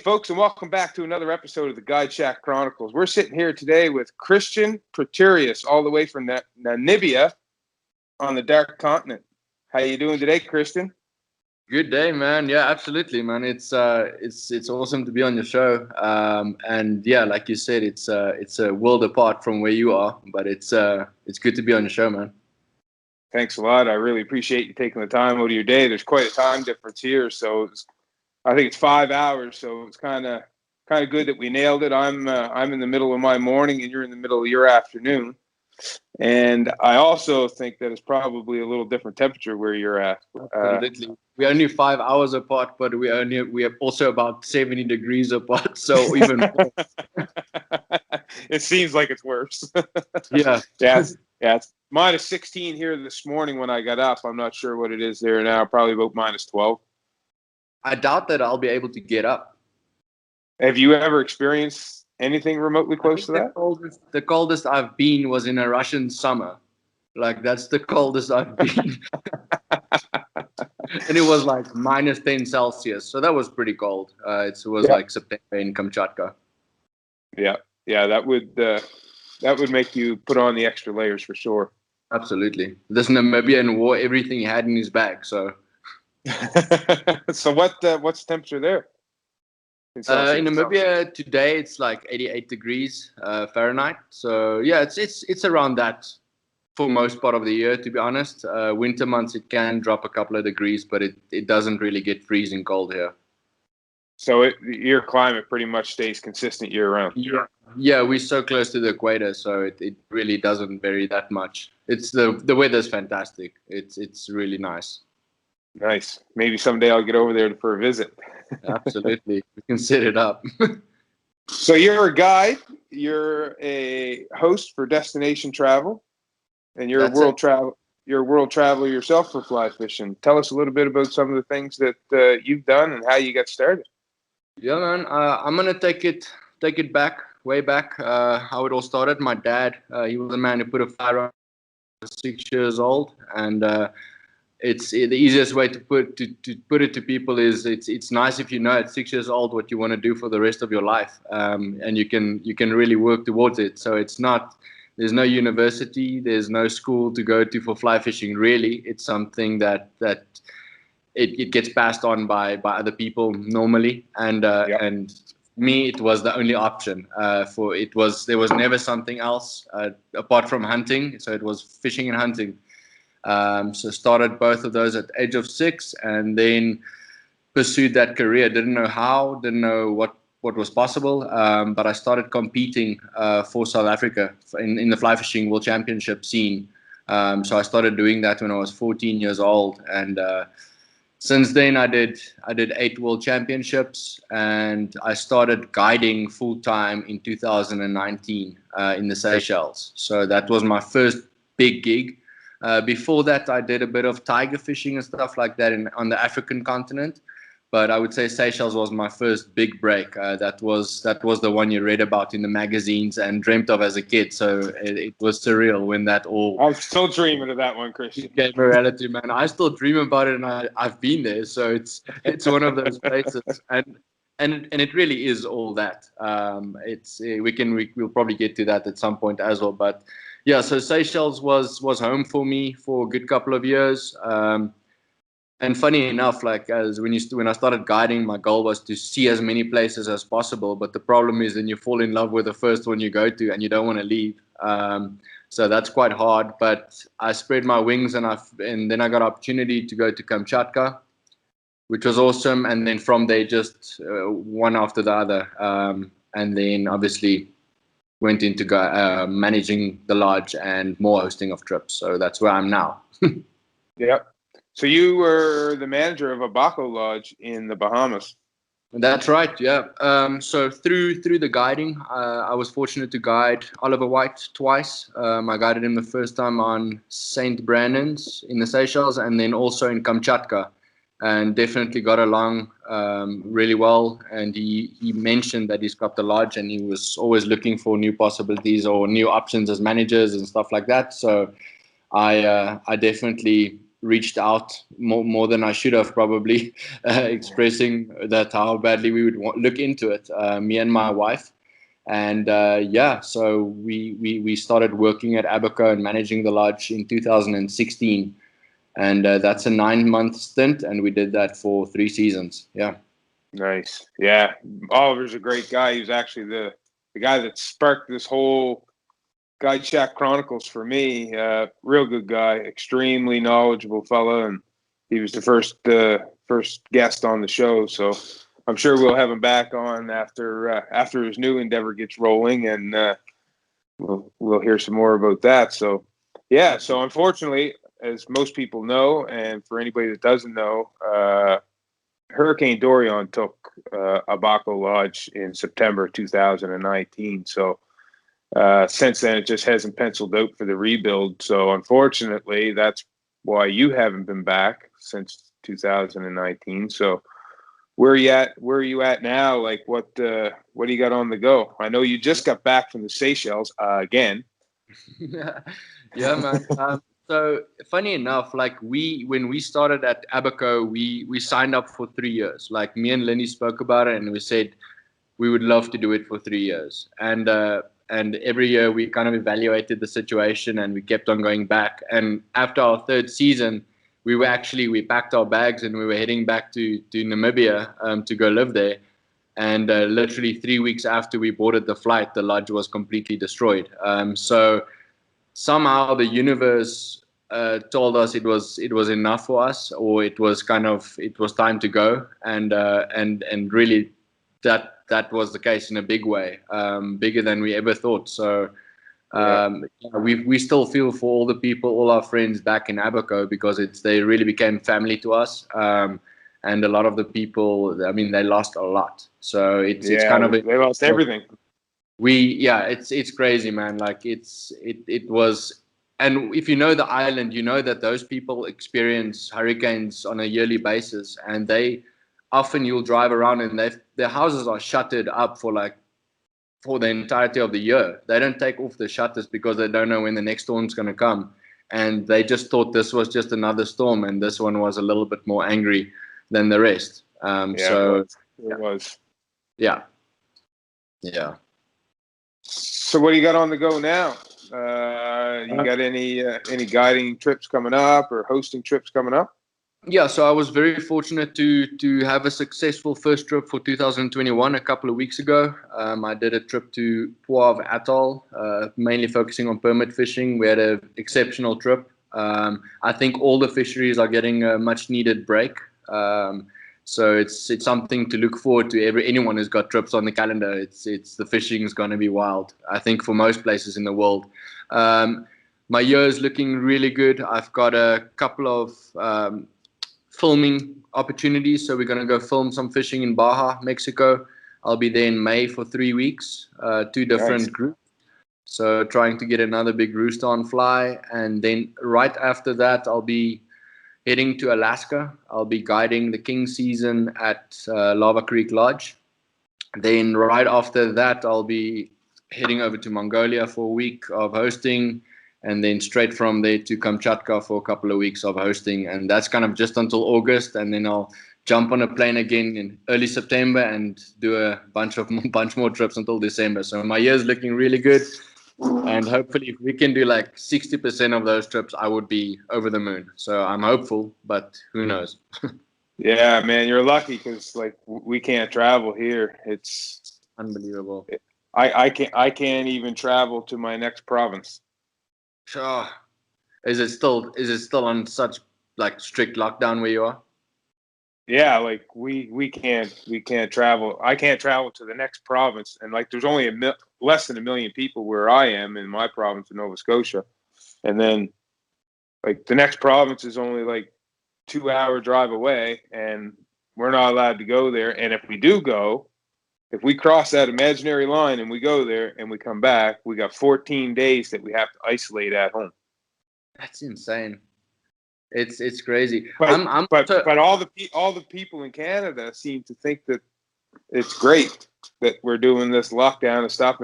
folks, and welcome back to another episode of the Shack Chronicles. We're sitting here today with Christian Pretorius, all the way from Namibia on the Dark Continent. How you doing today, Christian? Good day, man. Yeah, absolutely, man. It's awesome to be on your show. And yeah, like you said, it's a world apart from where you are, but it's good to be on your show, man. Thanks a lot. I really appreciate you taking the time out of your day. There's quite a time difference here, so I think it's 5 hours, so it's kind of good that we nailed it. I'm in the middle of my morning, and you're in the middle of your afternoon. And I also think that it's probably a little different temperature where you're at. Absolutely. We're only 5 hours apart, but we are also about 70 degrees apart. So even more. It seems like it's worse. Yeah. It's minus 16 here this morning when I got up. I'm not sure what it is there now. Probably about minus 12. I doubt that I'll be able to get up. Have you ever experienced anything remotely close to that? The coldest I've been was in a Russian summer. Like, that's the coldest I've been. And it was like minus 10 Celsius. So that was pretty cold. It was like September in Kamchatka. Yeah, that would make you put on the extra layers for sure. Absolutely. This Namibian wore everything he had in his bag, so... So what's the temperature there? In Namibia today it's like 88 degrees Fahrenheit. So yeah, it's around that for most part of the year, to be honest. Winter months it can drop a couple of degrees, but it doesn't really get freezing cold here. So your climate pretty much stays consistent year round. Yeah, we're so close to the equator, so it really doesn't vary that much. It's the weather's fantastic. It's really nice. Nice. Maybe someday I'll get over there for a visit. Absolutely. We can set it up. So you're a guide, you're a host for Destination Travel, and you're a world traveler yourself for fly fishing. Tell us a little bit about some of the things that you've done and how you got started. Yeah, man. I'm gonna take it back, way back, how it all started. My dad, he was the man who put a fly rod when I was 6 years old, and it's the easiest way to put it to people is it's nice if you know at 6 years old what you want to do for the rest of your life, and you can really work towards it. So there's no university, there's no school to go to for fly fishing. Really, it's something that it gets passed on by other people normally, and me, it was the only option. There was never something else apart from hunting. So it was fishing and hunting. So started both of those at the age of 6, and then pursued that career. Didn't know how, didn't know what was possible, but I started competing for South Africa in the fly fishing world championship scene. So I started doing that when I was 14 years old, and since then I did 8 world championships, and I started guiding full time in 2019 in the Seychelles. So that was my first big gig. Before that, I did a bit of tiger fishing and stuff like that on the African continent. But I would say Seychelles was my first big break. That was the one you read about in the magazines and dreamt of as a kid. So it was surreal when that all... I'm still dreaming of that one, Christian. Became a reality, man. I still dream about it, and I've been there. So it's one of those places. And it really is all that. We'll probably get to that at some point as well. But yeah, so Seychelles was home for me for a good couple of years. And funny enough, like when I started guiding, my goal was to see as many places as possible. But the problem is then you fall in love with the first one you go to and you don't want to leave. So that's quite hard. But I spread my wings, and then I got an opportunity to go to Kamchatka, which was awesome. And then from there, just one after the other. And then obviously went into managing the lodge and more hosting of trips. So that's where I'm now. Yeah. So you were the manager of a Baco lodge in the Bahamas. That's right, yeah. So through the guiding, I was fortunate to guide Oliver White twice. I guided him the first time on St. Brandon's in the Seychelles, and then also in Kamchatka, and definitely got along really well. And he mentioned that he's got the lodge, and he was always looking for new possibilities or new options as managers and stuff like that. So I definitely reached out more than I should have probably, expressing that how badly we would look into it, me and my wife. And so we started working at Abaco and managing the lodge in 2016. And that's a 9-month stint, and we did that for 3 seasons. Yeah. Nice. Yeah. Oliver's a great guy. He was actually the guy that sparked this whole Guide Shack Chronicles for me. Real good guy, extremely knowledgeable fella, and he was the first guest on the show. So I'm sure we'll have him back on after his new endeavor gets rolling, and we'll hear some more about that. So yeah. So unfortunately, as most people know, and for anybody that doesn't know, Hurricane Dorian took Abaco Lodge in September 2019. So since then, it just hasn't penciled out for the rebuild. So unfortunately, that's why you haven't been back since 2019. So where are you at now? Like what do you got on the go? I know you just got back from the Seychelles again. Yeah, man. So funny enough, like when we started at Abaco, we signed up for 3 years. Like me and Lenny spoke about it, and we said we would love to do it for 3 years. And every year we kind of evaluated the situation, and we kept on going back. And after our 3rd season, we packed our bags and we were heading back to Namibia to go live there. And literally 3 weeks after we boarded the flight, the lodge was completely destroyed. So somehow the universe told us it was enough for us, or it was time to go, and really that was the case in a big way, bigger than we ever thought. So we still feel for all the people, all our friends back in Abaco, because they really became family to us. And a lot of the people, I mean, they lost a lot. So it's kind of they lost everything. It's crazy, man. Like it was, and if you know the island, you know that those people experience hurricanes on a yearly basis, and often you'll drive around and their houses are shuttered up for the entirety of the year. They don't take off the shutters because they don't know when the next storm's going to come, and they just thought this was just another storm, and this one was a little bit more angry than the rest. It was. Yeah. So what do you got on the go now? You got any guiding trips coming up or hosting trips coming up? Yeah, so I was very fortunate to have a successful first trip for 2021 a couple of weeks ago. I did a trip to Poave Atoll, mainly focusing on permit fishing. We had an exceptional trip. I think all the fisheries are getting a much needed break. So it's something to look forward to. Anyone who's got trips on the calendar, it's the fishing is going to be wild, I think, for most places in the world. My year is looking really good. I've got a couple of filming opportunities, so we're going to go film some fishing in Baja, Mexico. I'll be there in May for 3 weeks, 2 different groups. So trying to get another big rooster on fly, and then right after that, I'll be heading to Alaska. I'll be guiding the king season at Lava Creek Lodge. Then right after that, I'll be heading over to Mongolia for a week of hosting, and then straight from there to Kamchatka for a couple of weeks of hosting. And that's kind of just until August, and then I'll jump on a plane again in early September and do a bunch more trips until December. So my year's looking really good. And hopefully if we can do like 60% of those trips, I would be over the moon. So I'm hopeful, but who knows? Yeah, man, you're lucky because like we can't travel here. It's unbelievable. I can't even travel to my next province. Sure. Is it still on such like strict lockdown where you are? Yeah, like we can't travel. I can't travel to the next province, and like there's only less than 1 million people where I am in my province of Nova Scotia, and then like the next province is only like 2-hour drive away, and we're not allowed to go there. And if we do go, if we cross that imaginary line and we go there and we come back, we got 14 days that we have to isolate at home. That's insane. It's crazy. But all the people in Canada seem to think that it's great that we're doing this lockdown and stuff,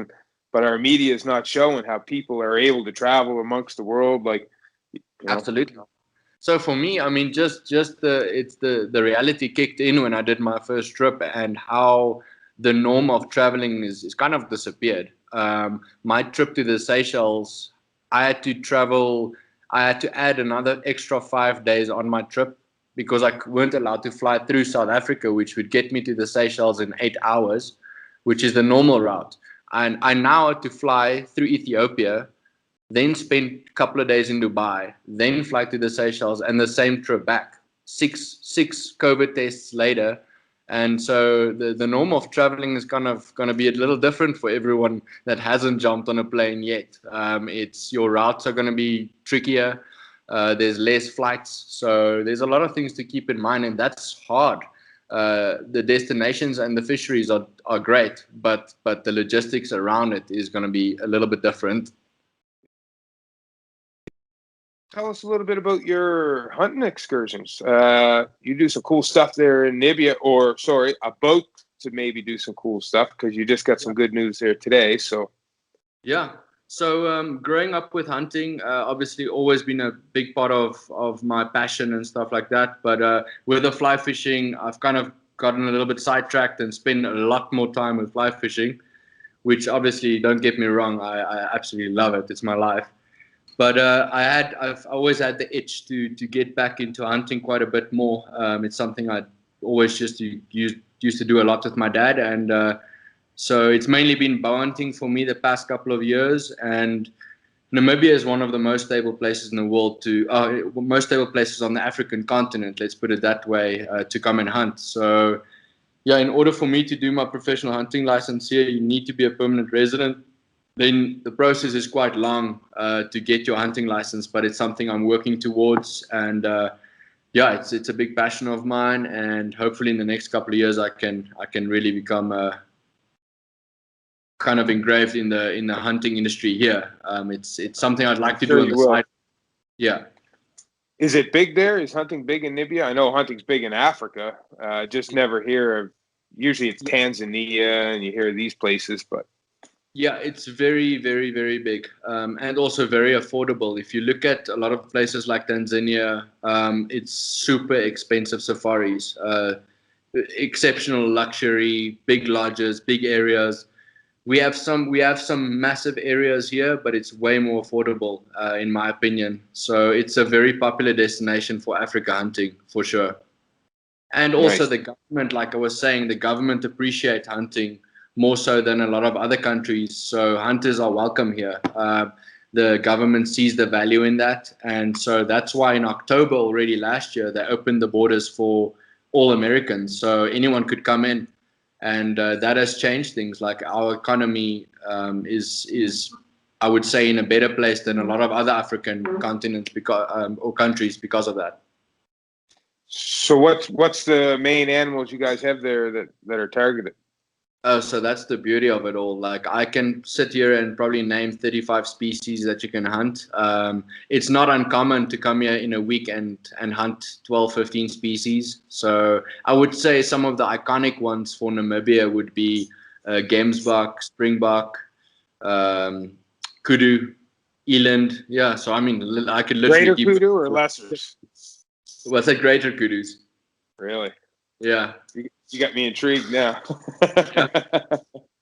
but our media is not showing how people are able to travel amongst the world. Like, absolutely. So for me, I mean, just the reality kicked in when I did my first trip, and how the norm of traveling is kind of disappeared. My trip to the Seychelles, I had to travel. I had to add another extra 5 days on my trip because I weren't allowed to fly through South Africa, which would get me to the Seychelles in 8 hours, which is the normal route. And I now had to fly through Ethiopia, then spend a couple of days in Dubai, then fly to the Seychelles, and the same trip back. Six COVID tests later. And so the norm of traveling is kind of going to be a little different for everyone that hasn't jumped on a plane yet. It's your routes are going to be trickier. There's less flights. So there's a lot of things to keep in mind, and that's hard. The destinations and the fisheries are great, but the logistics around it is going to be a little bit different. Tell us a little bit about your hunting excursions. You do some cool stuff there in Namibia, or sorry, about to maybe do some cool stuff because you just got some good news there today. So, yeah. So growing up with hunting, obviously always been a big part of my passion and stuff like that. But with the fly fishing, I've kind of gotten a little bit sidetracked and spend a lot more time with fly fishing, which obviously, don't get me wrong, I absolutely love it. It's my life. But I've always had the itch to get back into hunting quite a bit more. It's something I always used to do a lot with my dad, and so it's mainly been bow hunting for me the past couple of years. And Namibia is one of the most stable places in the world most stable places on the African continent. Let's put it that way, to come and hunt. So yeah, in order for me to do my professional hunting license here, you need to be a permanent resident. Then the process is quite long to get your hunting license, but it's something I'm working towards. And yeah, it's a big passion of mine, and hopefully in the next couple of years I can really become kind of engraved in the hunting industry here. It's something I'd like to do on the side. Yeah. Is it big there? Is hunting big in Namibia? I know hunting's big in Africa. Just never hear of. Usually it's Tanzania, and you hear these places, but. Yeah, it's very, very, very big, and also very affordable. If you look at a lot of places like Tanzania, it's super expensive safaris, exceptional luxury, big lodges, big areas. We have some massive areas here, but it's way more affordable, in my opinion. So it's a very popular destination for Africa hunting, for sure. And also Nice. the government, like I was saying, the government appreciate hunting more so than a lot of other countries. So hunters are welcome here. The government sees the value in that. And so that's why in October already last year, they opened the borders for all Americans. So anyone could come in. And that has changed things. Like our economy is, I would say, in a better place than a lot of other African continents or countries because of that. So what's the main animals you guys have there that are targeted? Oh, so that's the beauty of it all. Like I can sit here and probably name 35 species that you can hunt. It's not uncommon to come here in a week and hunt 12, 15 species. So I would say some of the iconic ones for Namibia would be gamsbuck, springbok, kudu, eland. Yeah, so I mean, I could literally Greater keep. kudu or lessers? What's that? Greater kudus. Really? Yeah. You got me intrigued now.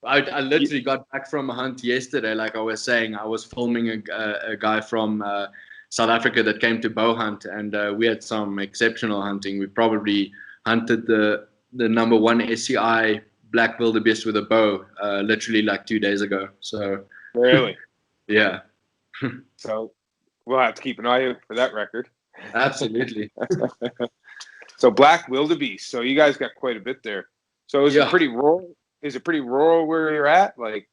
I literally got back from a hunt yesterday. Like I was saying, I was filming a guy from South Africa that came to bow hunt, and we had some exceptional hunting. We probably hunted the number one SCI black wildebeest with a bow literally like 2 days ago. So Really? yeah. So we'll have to keep an eye out for that record. Absolutely. So black wildebeest. So you guys got quite a bit there. So is it pretty rural? Is it pretty rural where you're at? Like,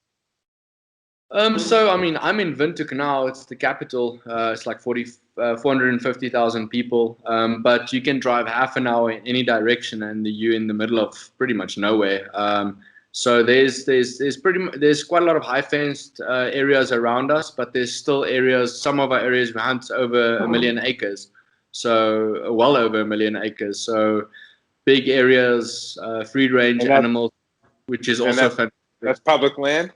so I mean, I'm in Windhoek now. It's the capital. It's like 450,000 people. But you can drive half an hour in any direction, and you're in the middle of pretty much nowhere. So there's quite a lot of high fenced areas around us, but there's still areas. Some of our areas we hunt over 1 million acres. So well over 1 million acres. So big areas, free range animals, which is also fantastic. That's public land?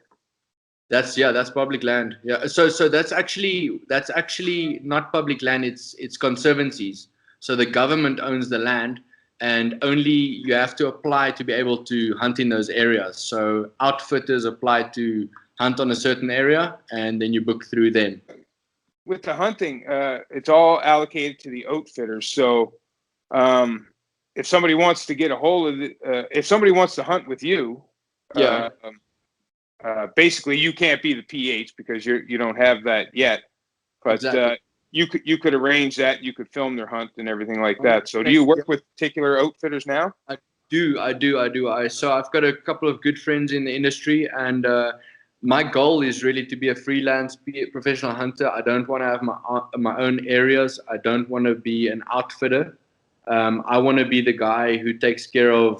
That's public land. Yeah. So that's actually not public land. It's conservancies. So the government owns the land, and only you have to apply to be able to hunt in those areas. So outfitters apply to hunt on a certain area, and then you book through them. With the hunting, it's all allocated to the outfitters. So um, if somebody wants to get a hold of if somebody wants to hunt with you, Yeah. basically you can't be the PH because you don't have that yet. But Exactly. you could arrange that. You could film their hunt and everything like that. So do you work with particular outfitters now? I do. So I've got a couple of good friends in the industry, and my goal is really to be a freelance, be a professional hunter. I don't want to have my own areas. I don't want to be an outfitter. I want to be the guy who takes care of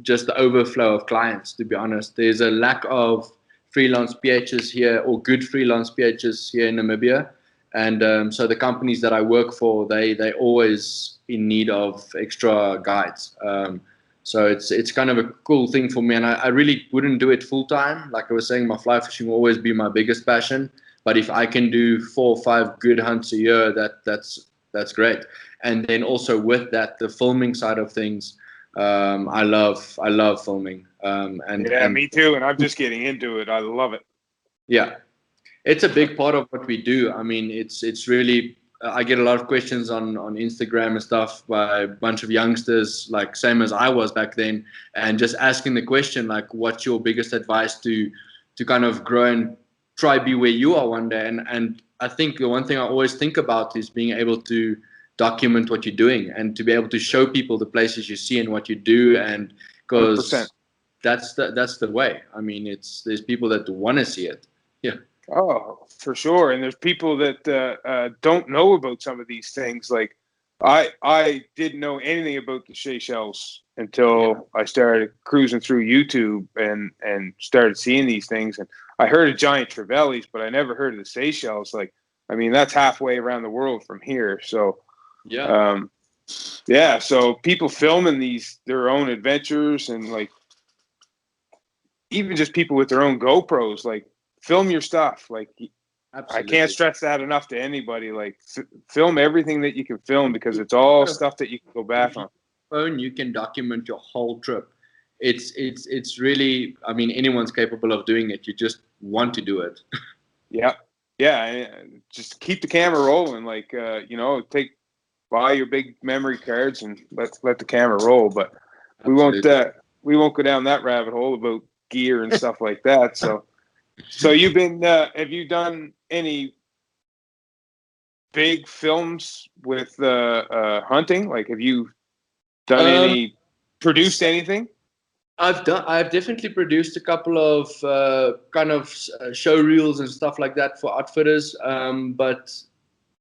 just the overflow of clients. To be honest, there's a lack of freelance PHs here, or good freelance PHs here in Namibia. And so the companies that I work for, they always in need of extra guides. So it's kind of a cool thing for me, and I really wouldn't do it full time. Like I was saying, my fly fishing will always be my biggest passion. But if I can do 4 or 5 good hunts a year, that's great. And then also with that, the filming side of things, I love filming. And me too. And I'm just getting into it. I love it. Yeah. It's a big part of what we do. I mean, it's really. I get a lot of questions on Instagram and stuff by a bunch of youngsters, like same as I was back then, and just asking the question like, "What's your biggest advice to kind of grow and try be where you are one day?" And I think the one thing I always think about is being able to document what you're doing and to be able to show people the places you see and what you do, and because 100%. that's the way. I mean, there's people that want to see it. Yeah. Oh, for sure. And there's people that don't know about some of these things. Like I didn't know anything about the Seychelles until I started cruising through YouTube and started seeing these things. And I heard of giant trevallies, but I never heard of the Seychelles. Like, I mean, that's halfway around the world from here. So, Yeah. So people filming their own adventures, and like even just people with their own GoPros, like film your stuff. Like Absolutely. I can't stress that enough to anybody. Like film everything that you can film, because it's all stuff that you can go back on. Phone, you can document your whole trip. It's really, I mean, anyone's capable of doing it. You just want to do it. Yeah. Just keep the camera rolling. Like buy your big memory cards and let the camera roll. But Absolutely. we won't go down that rabbit hole about gear and stuff like that. So you've been have you done any big films with hunting? Like, have you done produced anything? I've definitely produced a couple of show reels and stuff like that for outfitters. But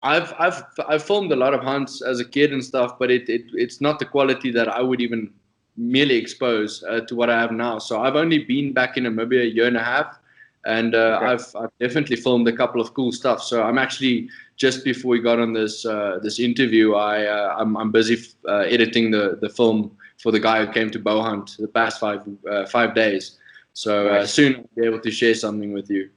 I've filmed a lot of hunts as a kid and stuff, but it's not the quality that I would even merely expose to what I have now. So I've only been back in Namibia a year and a half, and Okay. I've definitely filmed a couple of cool stuff. So I'm actually, just before we got on this interview, I'm busy editing the film for the guy who came to bow hunt the past 5 days. So Nice. soon I'll be able to share something with you.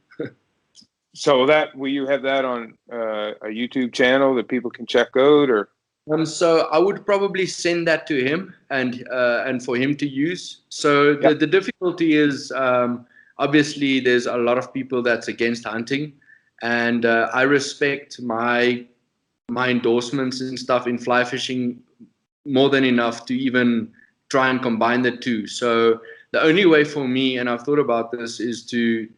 So will you have that on a YouTube channel that people can check out, or? So I would probably send that to him and for him to use. So the difficulty is obviously there's a lot of people that's against hunting, and I respect my endorsements and stuff in fly fishing more than enough to even try and combine the two. So the only way for me, and I've thought about this, is to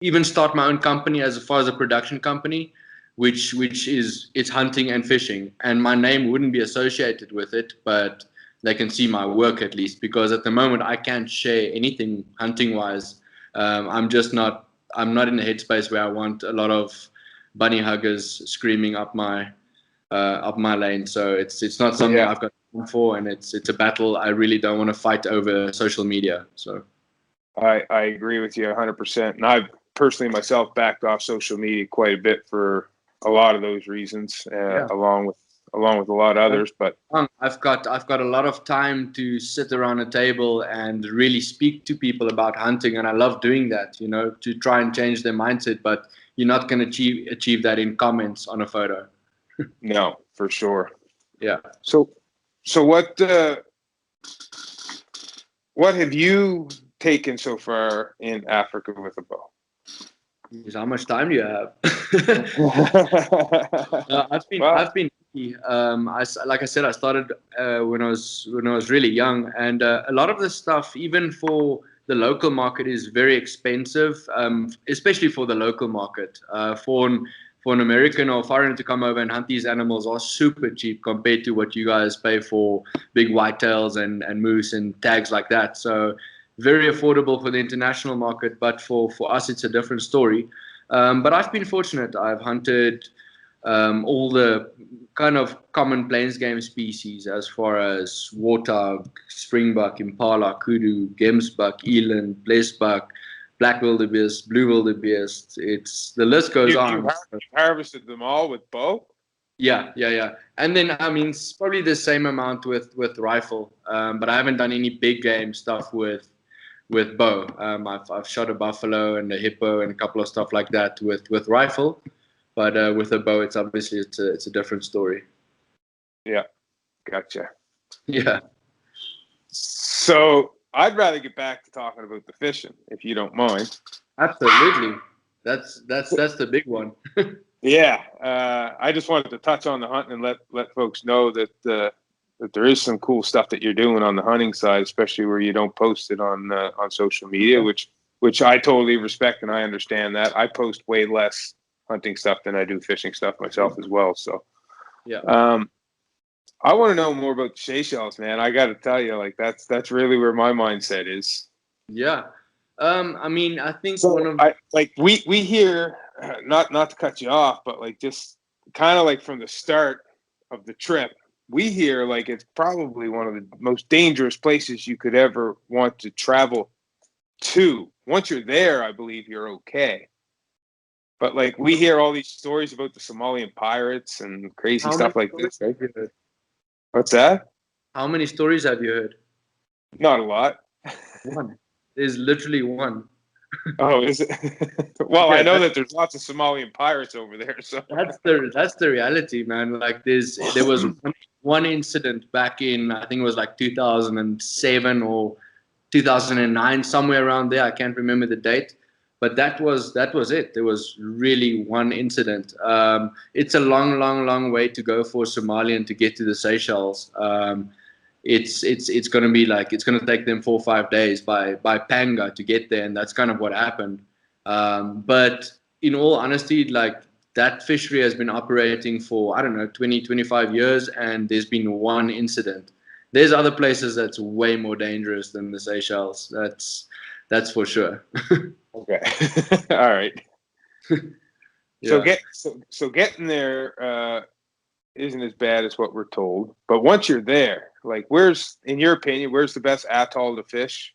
even start my own company as far as a production company, which is it's hunting and fishing, and my name wouldn't be associated with it, but they can see my work at least, because at the moment I can't share anything hunting wise. I'm not in a headspace where I want a lot of bunny huggers screaming up my lane. So it's not something I've got time for, and it's a battle I really don't want to fight over social media. So I agree with you 100%. And I've personally myself backed off social media quite a bit for a lot of those reasons, along with along with a lot of others. But I've got a lot of time to sit around a table and really speak to people about hunting, and I love doing that. You know, to try and change their mindset. But you're not going to achieve that in comments on a photo. no, for sure. Yeah. So what have you taken so far in Africa with a bow? How much time do you have? I've been lucky. Like I said, I started when I was really young, and a lot of the stuff, even for the local market, is very expensive, especially for the local market. For an American or foreigner to come over and hunt these animals are super cheap compared to what you guys pay for big whitetails and moose and tags like that. So very affordable for the international market, but for us, it's a different story. But I've been fortunate. I've hunted all the kind of common plains game species, as far as warthog, springbuck, impala, kudu, gemsbuck, eland, blesbuck, black wildebeest, blue wildebeest. The list goes on. You harvested them all with bow? Yeah. And then, I mean, it's probably the same amount with rifle, but I haven't done any big game stuff with bow. I've shot a buffalo and a hippo and a couple of stuff like that with rifle, but with a bow, it's obviously it's a different story. Yeah, gotcha. Yeah. So I'd rather get back to talking about the fishing, if you don't mind. Absolutely. That's the big one. Yeah, I just wanted to touch on the hunting and let folks know that there is some cool stuff that you're doing on the hunting side, especially where you don't post it on social media, which I totally respect and I understand that. I post way less hunting stuff than I do fishing stuff myself as well. So, yeah. I want to know more about the Seychelles, man. I got to tell you, like that's really where my mindset is. Yeah. I mean, I think we hear, not to cut you off, but like just kind of like from the start of the trip, we hear like it's probably one of the most dangerous places you could ever want to travel to. Once you're there, I believe you're okay. But like we hear all these stories about the Somalian pirates and crazy stuff like this, right? What's that? How many stories have you heard? Not a lot. One. There's literally one. Oh, is it? Well, yeah, I know that there's lots of Somalian pirates over there. So that's the reality, man. Like there was one incident back in, I think it was like 2007 or 2009, somewhere around there. I can't remember the date, but that was it. There was really one incident. It's a long way to go for a Somalian to get to the Seychelles. It's going to be like, it's going to take them 4 or 5 days by panga to get there, and that's kind of what happened. But in all honesty, like that fishery has been operating for, I don't know, 20, 25 years, and there's been one incident. There's other places that's way more dangerous than the Seychelles. That's for sure. Okay. All right. Yeah. So getting there isn't as bad as what we're told. But once you're there, like in your opinion, where's the best atoll to fish?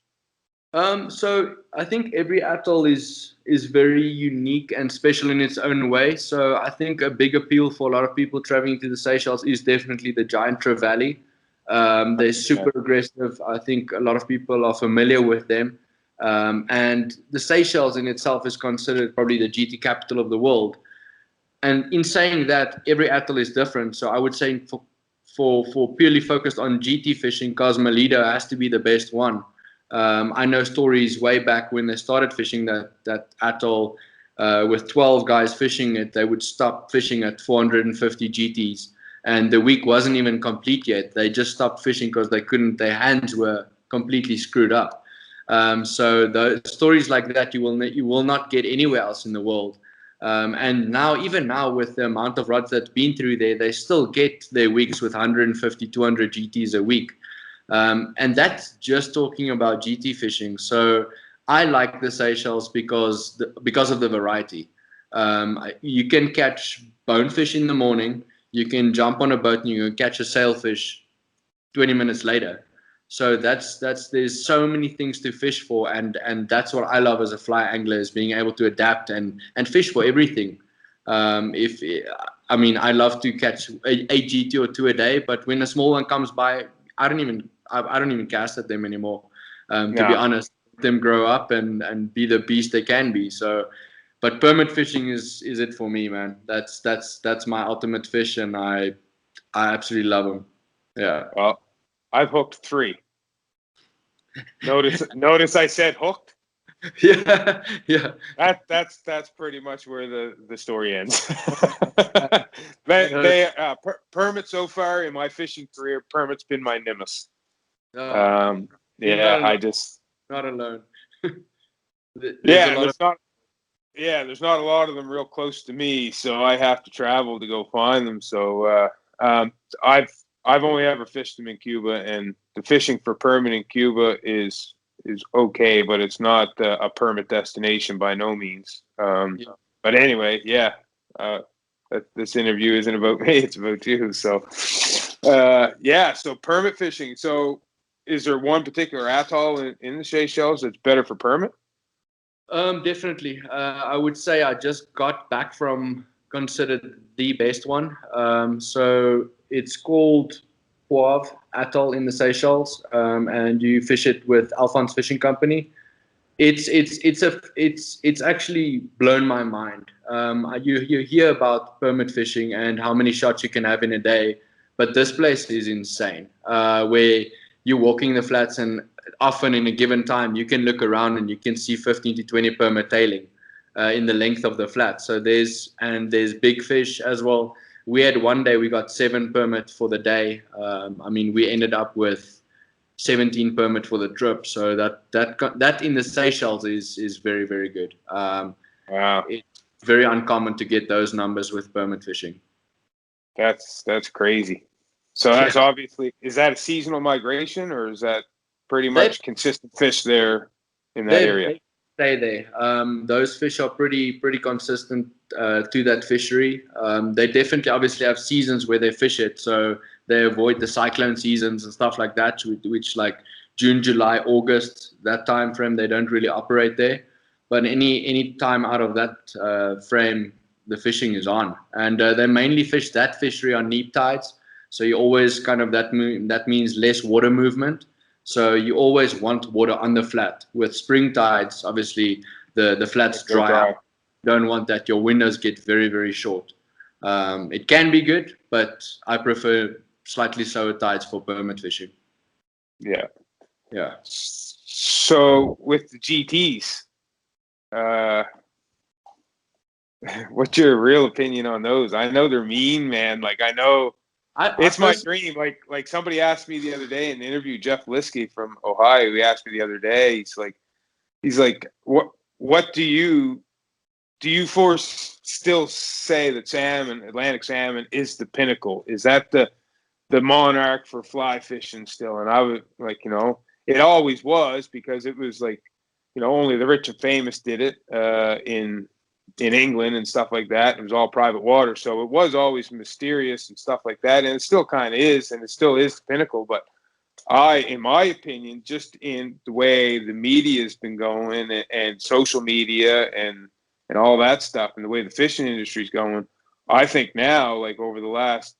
So I think every atoll is very unique and special in its own way. So I think a big appeal for a lot of people traveling to the Seychelles is definitely the Giant Trevally. They're super aggressive. I think a lot of people are familiar with them. And the Seychelles in itself is considered probably the GT capital of the world. And in saying that, every atoll is different. So I would say for purely focused on GT fishing, Cosmolito has to be the best one. I know stories way back when they started fishing that atoll with 12 guys fishing it. They would stop fishing at 450 GTs, and the week wasn't even complete yet. They just stopped fishing because they couldn't. Their hands were completely screwed up. So the stories like that you will not get anywhere else in the world. And now, even now, with the amount of rods that's been through there, they still get their weeks with 150, 200 GTs a week. And that's just talking about GT fishing. So I like the Seychelles because of the variety. You can catch bonefish in the morning. You can jump on a boat and you can catch a sailfish 20 minutes later. So there's so many things to fish for, and that's what I love as a fly angler, is being able to adapt and fish for everything. If I mean, I love to catch a GT or two a day, but when a small one comes by, I don't even cast at them anymore. To be honest, let them grow up and be the beast they can be. So, but permit fishing is it for me, man. That's my ultimate fish, and I absolutely love them. Yeah. Well, I've hooked 3. Notice I said hooked. Yeah, yeah. That's pretty much where the story ends. Permit so far in my fishing career, permit's been my nemesis. Yeah, I just not alone. there's not a lot of them real close to me, so I have to travel to go find them. So I've only ever fished them in Cuba, and the fishing for permit in Cuba is okay, but it's not a permit destination by no means. But anyway, this interview isn't about me; it's about you. So, so permit fishing. So, is there one particular atoll in the Seychelles that's better for permit? Definitely. I would say I just got back from considered the best one. So it's called Poivre Atoll in the Seychelles, and you fish it with Alphonse Fishing Company. It's actually blown my mind. You hear about permit fishing and how many shots you can have in a day, but this place is insane. Where you're walking the flats, and often in a given time you can look around and you can see 15 to 20 permit tailing in the length of the flat. So there's big fish as well. We had one day we got 7 permit for the day. I mean, we ended up with 17 permit for the trip. So that in the Seychelles is very, very good. Wow. It's very uncommon to get those numbers with permit fishing. That's crazy. So that's obviously, is that a seasonal migration, or is that pretty much consistent fish there in that area? They stay there. Those fish are pretty consistent to that fishery. They definitely obviously have seasons where they fish it, so they avoid the cyclone seasons and stuff like that, which like June, July, August, that time frame, they don't really operate there. But any time out of that frame, the fishing is on, and they mainly fish that fishery on neap tides. So you always kind of that means less water movement. So you always want water on the flat. With spring tides, obviously the flats dry up. You don't want that. Your windows get very, very short. It can be good, but I prefer slightly slower tides for permit fishing. Yeah. Yeah. So with the GTs, what's your real opinion on those? I know they're mean, man. Like, I know it's my dream. Like somebody asked me the other day in the interview, Jeff Liskey from Ohio, he asked me the other day, he's like, what do you still say that Atlantic salmon is the pinnacle? Is that the monarch for fly fishing still? And I was like, it always was, because it was like, only the rich and famous did it in England and stuff like that. It was all private water, so it was always mysterious and stuff like that, and it still kind of is, and it still is the pinnacle. But in my opinion, just in the way the media has been going, and social media and all that stuff, and the way the fishing industry is going, I think now, like over the last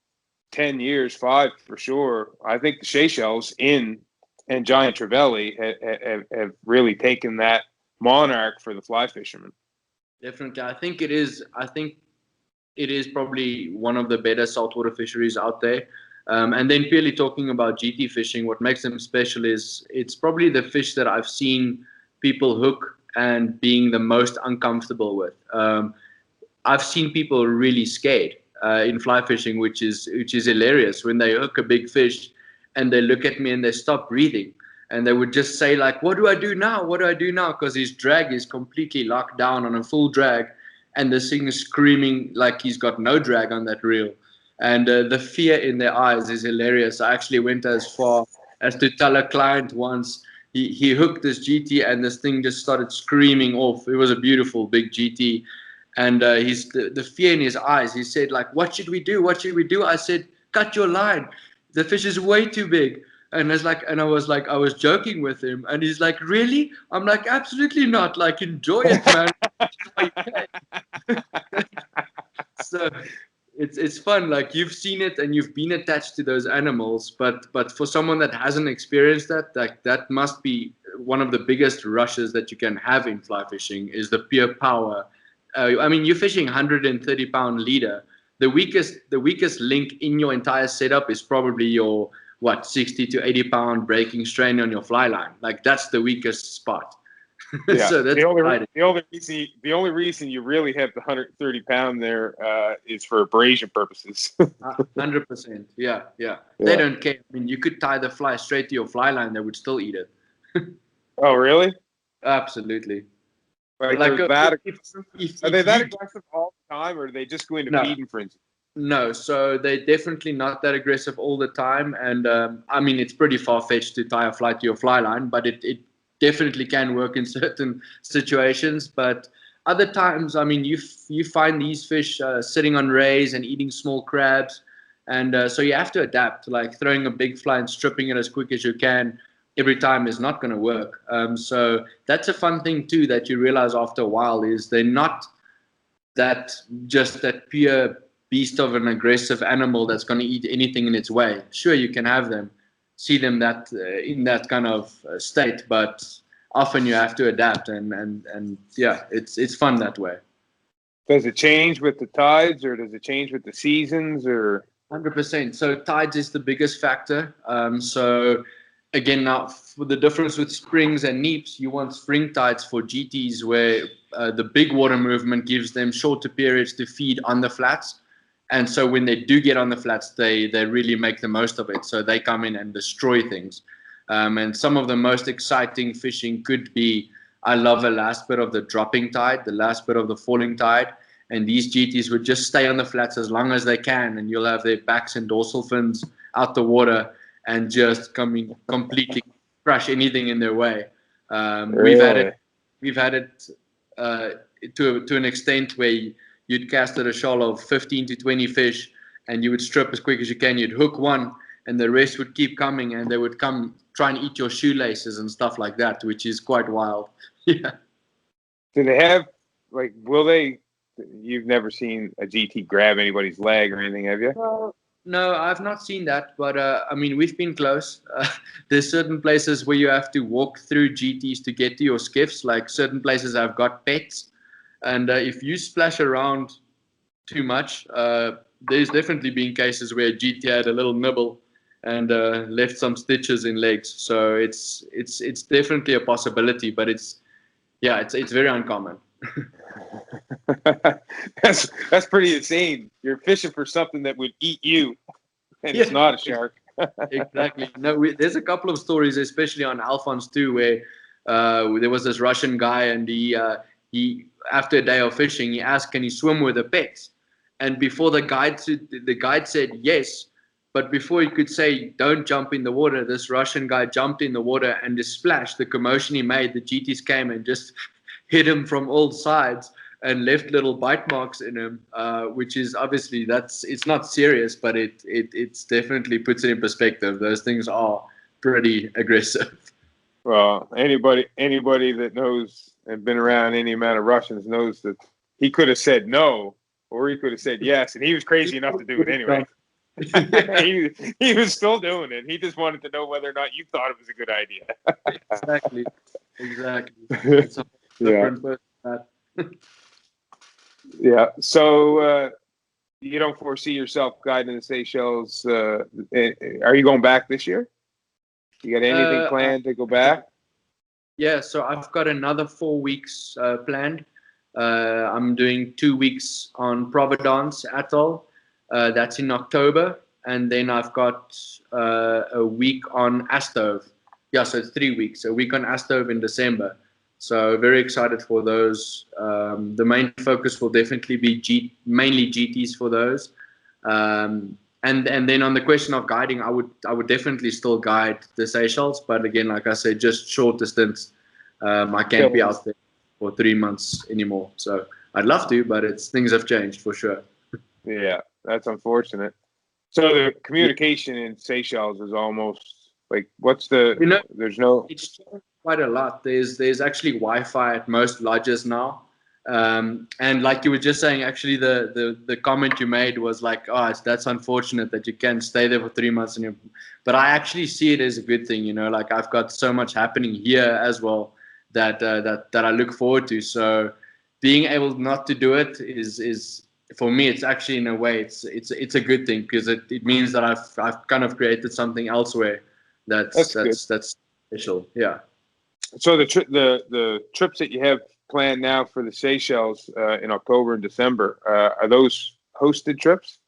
10 years, 5 for sure, I think the Seychelles and Giant Trevally have really taken that monarch for the fly fishermen. Definitely. I think it is probably one of the better saltwater fisheries out there. And then purely talking about GT fishing, what makes them special is it's probably the fish that I've seen people hook and being the most uncomfortable with. I've seen people really scared in fly fishing, which is hilarious, when they hook a big fish and they look at me and they stop breathing. And they would just say, like, what do I do now? What do I do now? Because his drag is completely locked down on a full drag. And this thing is screaming like he's got no drag on that reel. And the fear in their eyes is hilarious. I actually went as far as to tell a client once, he hooked this GT and this thing just started screaming off. It was a beautiful big GT. And the fear in his eyes, he said, like, what should we do? What should we do? I said, cut your line. The fish is way too big. And I was joking with him, and he's like, really? I'm like, absolutely not. Like, enjoy it, man. So it's fun. Like you've seen it and you've been attached to those animals, but for someone that hasn't experienced that, like that must be one of the biggest rushes that you can have in fly fishing is the pure power. I mean, you're fishing 130-pound leader. The weakest link in your entire setup is probably your 60 to 80-pound breaking strain on your fly line. Like that's the weakest spot. Yeah. So that's the only reason you really have the 130-pound there is for abrasion purposes. 100%. Yeah. They don't care. I mean, you could tie the fly straight to your fly line; they would still eat it. Oh, really? Absolutely. Like that aggressive? Are they that aggressive all the time, or are they just going to feeding frenzy? No, so they're definitely not that aggressive all the time. And I mean, it's pretty far-fetched to tie a fly to your fly line, but it definitely can work in certain situations. But other times, I mean, you find these fish sitting on rays and eating small crabs. And so you have to adapt. Like throwing a big fly and stripping it as quick as you can every time is not going to work. So that's a fun thing too that you realize after a while is they're not that pure beast of an aggressive animal that's going to eat anything in its way. Sure, you can have them, see them that in that kind of state, but often you have to adapt, and yeah, it's fun that way. Does it change with the tides, or does it change with the seasons, or? 100%. So tides is the biggest factor. So again, now for the difference with springs and neeps, you want spring tides for GTs where the big water movement gives them shorter periods to feed on the flats. And so when they do get on the flats, they really make the most of it. So they come in and destroy things. And some of the most exciting fishing could be, I love the last bit of the dropping tide, the last bit of the falling tide. And these GTs would just stay on the flats as long as they can. And you'll have their backs and dorsal fins out the water and just completely crush anything in their way. Really? We've had it to an extent where you'd cast at a shoal of 15 to 20 fish, and you would strip as quick as you can. You'd hook one, and the rest would keep coming, and they would come try and eat your shoelaces and stuff like that, which is quite wild. Yeah. Do they have, like, will they? You've never seen a GT grab anybody's leg or anything, have you? No, I've not seen that, but I mean, we've been close. There's certain places where you have to walk through GTs to get to your skiffs. Like certain places have got pets. And if you splash around too much, there's definitely been cases where GT had a little nibble and left some stitches in legs. So it's definitely a possibility, but it's very uncommon. That's pretty insane. You're fishing for something that would eat you, and it's not a shark. Exactly. No, there's a couple of stories, especially on Alphonse too, where there was this Russian guy, and he after a day of fishing, he asked, "Can he swim with the pets?" And before the guide said yes, but before he could say, "Don't jump in the water," this Russian guy jumped in the water, and the splash, the commotion he made, the GTs came and just hit him from all sides and left little bite marks in him, which is obviously it's not serious, but it's definitely puts it in perspective. Those things are pretty aggressive. Well, anybody that knows and been around any amount of Russians knows that he could have said no, or he could have said yes, and he was crazy enough to do it anyway. he was still doing it. He just wanted to know whether or not you thought it was a good idea. Exactly. It's a different person. Yeah. So you don't foresee yourself guiding the Seychelles? Are you going back this year? You got anything planned to go back? Yeah. So I've got another 4 weeks planned. I'm doing 2 weeks on Providence Atoll. That's in October, and then I've got a week on Astove. Yeah, so it's 3 weeks. A week on Astove in December. So very excited for those. The main focus will definitely be mainly GTs for those. And then on the question of guiding, I would definitely still guide the Seychelles, but again, like I said, just short distance. I can't be out there for 3 months anymore. So I'd love to, but things have changed for sure. Yeah, that's unfortunate. So the communication in Seychelles is almost like there's no. It's quite a lot. There's actually Wi-Fi at most lodges now. And like you were just saying, actually, the comment you made was like, oh, that's unfortunate that you can't stay there for 3 months. But I actually see it as a good thing, like I've got so much happening here as well that I look forward to. So being able not to do it is for me, it's actually in a way, it's a good thing, because it means that I've kind of created something elsewhere that's special. Yeah. So the trips that you have planned now for the Seychelles in October and December, are those hosted trips?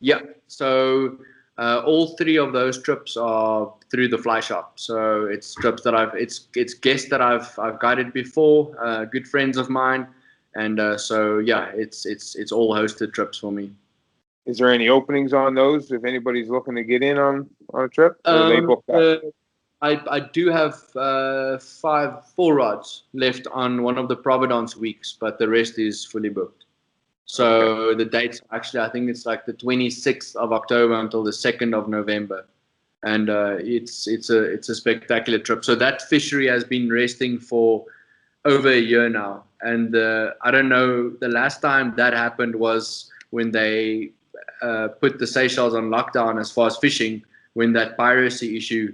Yeah. So all three of those trips are through the fly shop. So it's trips that it's guests that I've guided before, good friends of mine, and so yeah, it's all hosted trips for me. Is there any openings on those if anybody's looking to get in on a trip? Or are they booked up? I do have 4 rods left on one of the Providence weeks, but the rest is fully booked. So okay. The dates, actually, I think it's like the 26th of October until the 2nd of November. And it's a spectacular trip. So that fishery has been resting for over a year now. And I don't know, the last time that happened was when they put the Seychelles on lockdown as far as fishing, when that piracy issue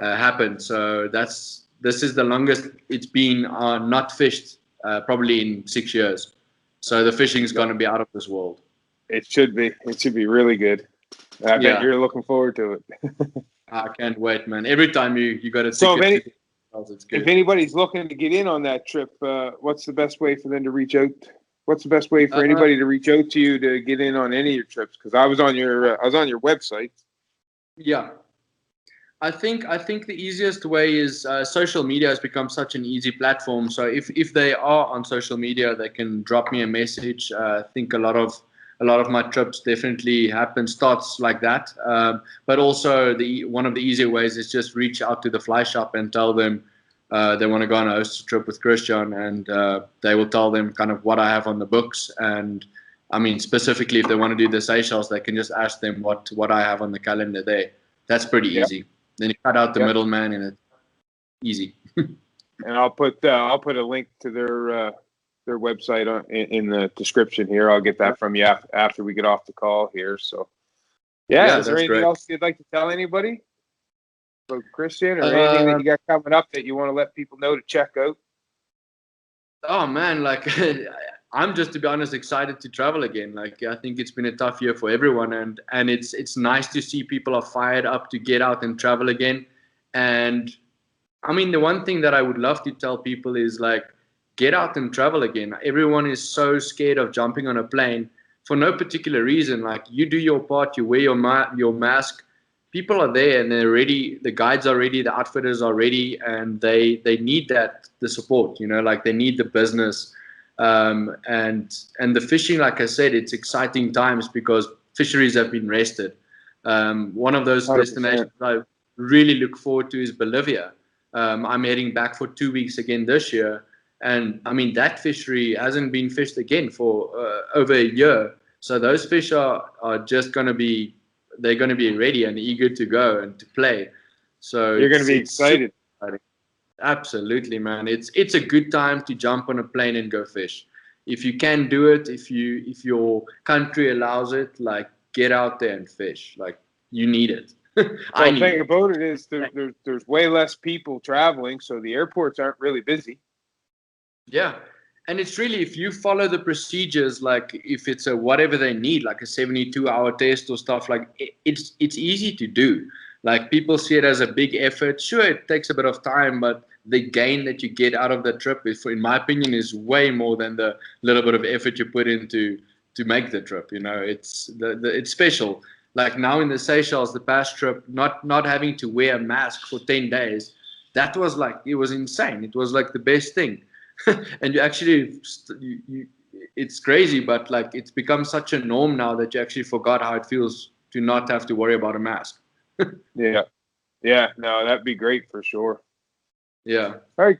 happened. So this is the longest it's been not fished, probably in 6 years. So the fishing is going to be out of this world. It should be. It should be really good. I bet you're looking forward to it. I can't wait, man. Every time you got a ticket, it's good. If anybody's looking to get in on that trip, what's the best way for them to reach out? What's the best way for anybody to reach out to you to get in on any of your trips? Because I was on your website. Yeah. I think the easiest way is social media has become such an easy platform. So if they are on social media, they can drop me a message. I think a lot of my trips definitely starts like that. But also one of the easier ways is just reach out to the fly shop and tell them they want to go on a host trip with Christian, and they will tell them kind of what I have on the books. And I mean, specifically if they want to do the Seychelles, they can just ask them what I have on the calendar there. That's pretty easy. Then you cut out the middleman, and it's easy. And I'll put a link to their website in the description here. I'll get that from you after we get off the call here. So, is there anything else you'd like to tell anybody about Christian, or anything that you got coming up that you want to let people know to check out? Oh man, like I'm just, to be honest, excited to travel again. Like I think it's been a tough year for everyone, and it's nice to see people are fired up to get out and travel again. And I mean, the one thing that I would love to tell people is like, get out and travel again. Everyone is so scared of jumping on a plane for no particular reason. Like you do your part, you wear your mask. People are there and they're ready. The guides are ready, the outfitters are ready, and they need the support. Like they need the business. And the fishing, like I said, it's exciting times because fisheries have been rested. One of those 100%. Destinations I really look forward to is Bolivia. I'm heading back for 2 weeks again this year, and I mean that fishery hasn't been fished again for over a year. So those fish are just going to be ready and eager to go and to play. So you're going to be excited. Absolutely, man. It's a good time to jump on a plane and go fish. If you can do it, if your country allows it, like get out there and fish. Like you need it. The thing about it is there's way less people traveling, so the airports aren't really busy. Yeah. And it's really, if you follow the procedures, like if it's a whatever they need, like a 72-hour test or stuff, like it's easy to do. Like people see it as a big effort. Sure, it takes a bit of time, but the gain that you get out of the trip, in my opinion, is way more than the little bit of effort you put into to make the trip. It's it's special. Like now in the Seychelles, the past trip, not having to wear a mask for 10 days, that was like, it was insane. It was like the best thing. And you actually, it's crazy, but like it's become such a norm now that you actually forgot how it feels to not have to worry about a mask. Yeah, no, that'd be great for sure. Yeah. All right.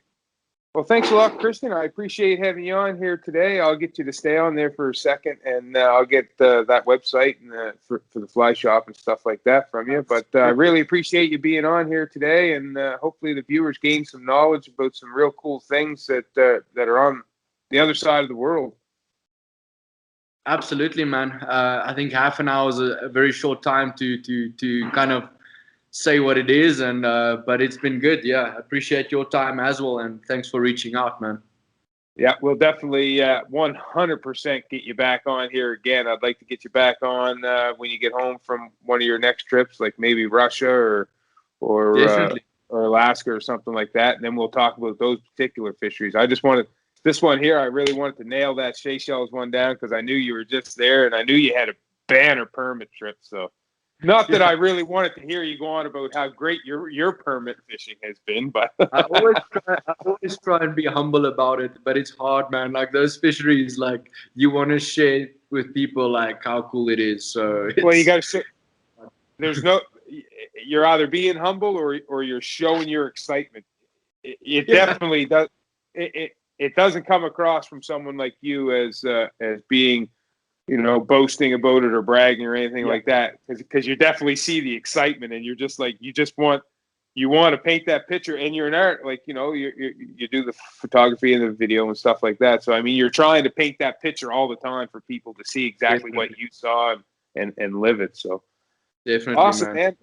Well, thanks a lot, Christian. I appreciate having you on here today. I'll get you to stay on there for a second, and I'll get that website and for the fly shop and stuff like that from you. But I really appreciate you being on here today, and hopefully the viewers gain some knowledge about some real cool things that are on the other side of the world. Absolutely, man. I think half an hour is a very short time to kind of say what it is, and but it's been good. Yeah, I appreciate your time as well, and thanks for reaching out, man. Yeah, we'll definitely 100% get you back on here again. I'd like to get you back on when you get home from one of your next trips, like maybe Russia or Alaska or something like that. And then we'll talk about those particular fisheries. I just wanted this one here. I really wanted to nail that Seychelles one down because I knew you were just there, and I knew you had a banner permit trip. So, not that I really wanted to hear you go on about how great your permit fishing has been, but I always try and be humble about it, but it's hard, man. Like those fisheries, like you want to share with people like how cool it is. So well, you got to. There's no. You're either being humble or you're showing your excitement. It definitely does. It doesn't come across from someone like you as being, boasting about it or bragging or anything like that, because you definitely see the excitement, and you're just like, you want to paint that picture, and you're an art, like, you do the photography and the video and stuff like that. So I mean, you're trying to paint that picture all the time for people to see exactly what you saw and live it. So definitely, awesome, man.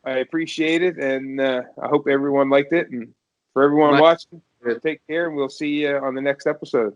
I appreciate it, and I hope everyone liked it. And for everyone watching, take care, and we'll see you on the next episode.